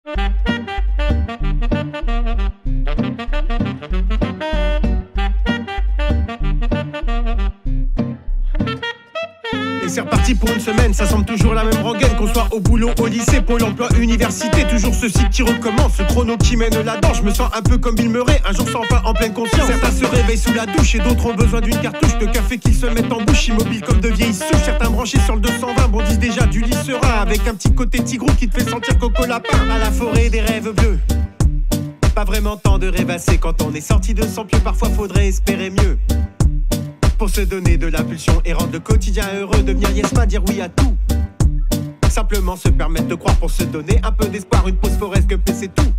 Et c'est reparti pour une semaine, ça semble toujours la même rengaine. Qu'on soit au boulot, au lycée, Pôle emploi, université, toujours ce cycle qui recommence, ce chrono qui mène là-dedans. Je me sens un peu comme Bill Murray, un jour sans fin en pleine conscience. Certains se réveillent sous la douche et d'autres ont besoin d'une cartouche de café qu'ils se mettent en bouche, immobiles comme de vieilles souches. Certains branchés sur le 220 bondissent déjà du lit serein, avec un petit côté tigrou qui te fait sentir coco lapin. À la forêt des rêves bleus, pas vraiment temps de rêvasser. Quand on est sorti de son pied, parfois faudrait espérer mieux. Pour se donner de la pulsion et rendre le quotidien heureux, devenir yes man, dire oui à tout. Simplement se permettre de croire pour se donner un peu d'espoir, une pause forest que c'est tout.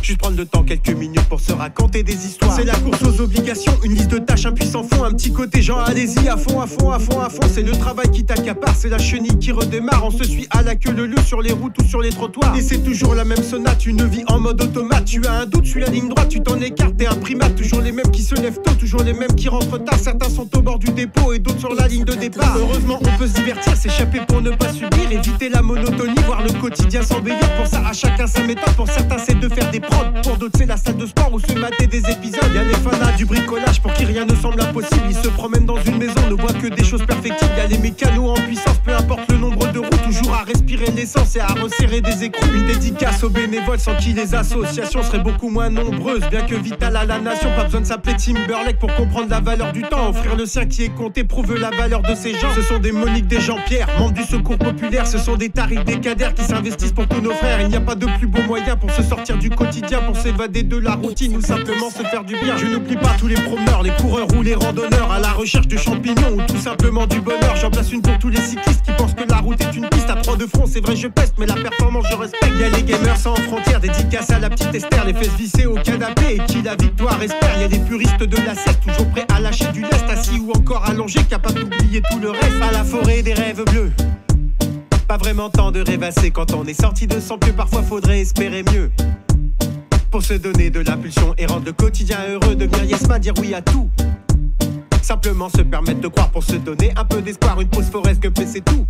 Juste prendre le temps, quelques minutes pour se raconter des histoires. C'est la course aux obligations, une liste de tâches, un puissant fond, un petit côté genre allez-y à fond, à fond, à fond, à fond. C'est le travail qui t'accapare, c'est la chenille qui redémarre. On se suit à la queue leu sur les routes ou sur les trottoirs. Et c'est toujours la même sonate, une vie en mode automate. Tu as un doute, suis la ligne droite, tu t'en écartes, t'es un primate. Toujours les mêmes qui se lèvent tôt, toujours les mêmes qui rentrent tard. Certains sont au bord du dépôt et d'autres sur la ligne de départ. Heureusement on peut se divertir, s'échapper pour ne pas subir, éviter la monotonie, voir le quotidien s'embellir. Pour ça à chacun sa méthode, pour certains c'est de faire des prods, pour d'autres c'est la salle de sport ou se mater des épisodes. Y'a les fanats du bricolage pour qui rien ne semble impossible. Ils se promènent dans une maison, ne voient que des choses perfectibles. Y'a les mécanos en puissance, peu importe le nombre de roues, toujours à respirer l'essence et à resserrer des écrous. Une dédicace aux bénévoles sans qui les associations seraient beaucoup moins nombreuses. Bien que vitales à la nation, pas besoin de s'appeler Timberlake pour comprendre la valeur du temps. Offrir le sien qui est compté prouve la valeur de ces gens. Ce sont des Monique, des Jean-Pierre, membres du secours populaire. Ce sont des Tariq, des Kader qui s'investissent pour tous nos frères. Il n'y a pas de plus beau moyen pour se sortir du quotidien, pour s'évader de la routine ou simplement se faire du bien. Je n'oublie pas tous les promeneurs, les coureurs ou les randonneurs à la recherche de champignons ou tout simplement du bonheur. J'en place une pour tous les cyclistes qui pensent que la route est une piste à 3 de front. C'est vrai je peste mais la performance je respecte. Y'a les gamers sans frontières, dédicace à la petite Esther, les fesses vissées au canapé et qui la victoire espère. Y'a les puristes de la sieste, toujours prêts à lâcher du lest, assis ou encore allongés, capables d'oublier tout le reste. À la forêt des rêves bleus, pas vraiment temps de rêvasser. Quand on est sorti de son pied, parfois faudrait espérer mieux. Pour se donner de la pulsion et rendre le quotidien heureux, devenir yes man, dire oui à tout. Simplement se permettre de croire pour se donner un peu d'espoir, une pause forest que c'est tout.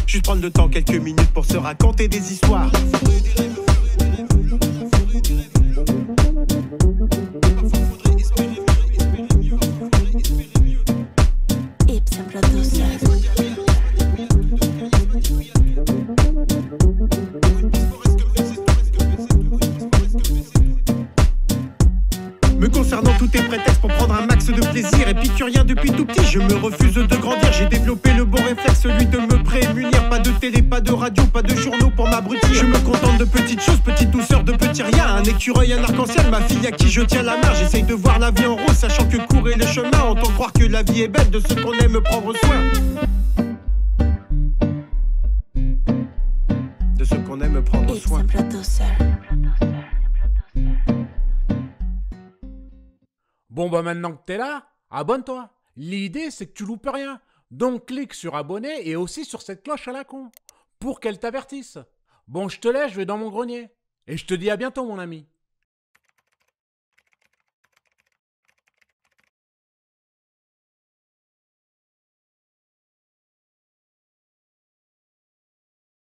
Juste prendre le temps, quelques minutes pour se raconter des histoires. Me concernant, tout est prétexte pour prendre un max de plaisir. Épicurien depuis tout petit, je me refuse de grandir. J'ai développé le bon réflexe, celui de me prémunir. Pas de télé, pas de radio, pas de journaux pour m'abrutir. Je me contente de petites choses, petite douceur, de petits riens. Un écureuil, un arc-en-ciel, ma fille à qui je tiens la main. J'essaye de voir la vie en rose, sachant que courir le chemin, entend croire que la vie est belle, de ce qu'on aime prendre soin. De ce qu'on aime prendre soin. Bon bah maintenant que t'es là, abonne-toi. L'idée c'est que tu loupes rien. Donc clique sur abonner et aussi sur cette cloche à la con pour qu'elle t'avertisse. Bon je te laisse, je vais dans mon grenier. Et je te dis à bientôt mon ami.